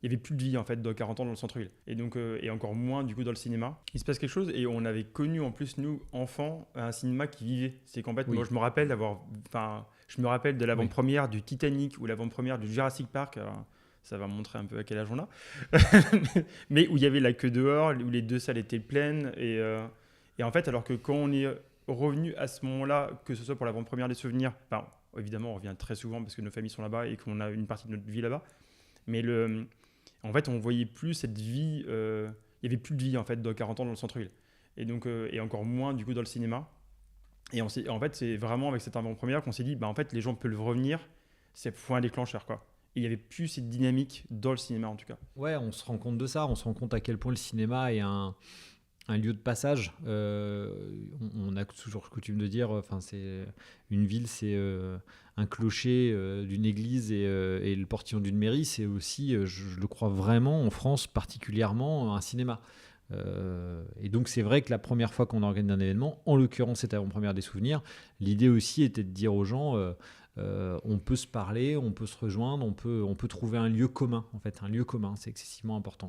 il y avait plus de vie en fait dans 40 ans dans le centre-ville. Et donc et encore moins du coup dans le cinéma. Il se passe quelque chose et on avait connu en plus nous enfants un cinéma qui vivait. C'est qu'en fait moi Oui, je me rappelle de oui. l'avant-première du Titanic ou l'avant-première du Jurassic Park. Alors, ça va montrer un peu à quel âge on a. Mais où il y avait la queue dehors, où les deux salles étaient pleines et en fait alors que quand on est revenu à ce moment-là, que ce soit pour l'avant-première des souvenirs, enfin, évidemment on revient très souvent parce que nos familles sont là-bas et qu'on a une partie de notre vie là-bas, mais en fait, on voyait plus cette vie. Il y avait plus de vie en fait dans 40 ans dans le centre-ville. Et donc, et encore moins du coup dans le cinéma. Et en fait, c'est vraiment avec cette avant-première qu'on s'est dit, bah en fait, les gens peuvent revenir. C'est point déclencheur quoi. Et il y avait plus cette dynamique dans le cinéma en tout cas. Ouais, on se rend compte de ça. On se rend compte à quel point le cinéma est un lieu de passage. On a toujours coutume de dire, enfin, c'est une ville, c'est un clocher d'une église et le portillon d'une mairie. C'est aussi, je le crois vraiment, en France particulièrement, un cinéma. Et donc c'est vrai que la première fois qu'on organise un événement, en l'occurrence cette avant-première des souvenirs, l'idée aussi était de dire aux gens, on peut se parler, on peut se rejoindre, on peut trouver un lieu commun. En fait, un lieu commun, c'est excessivement important.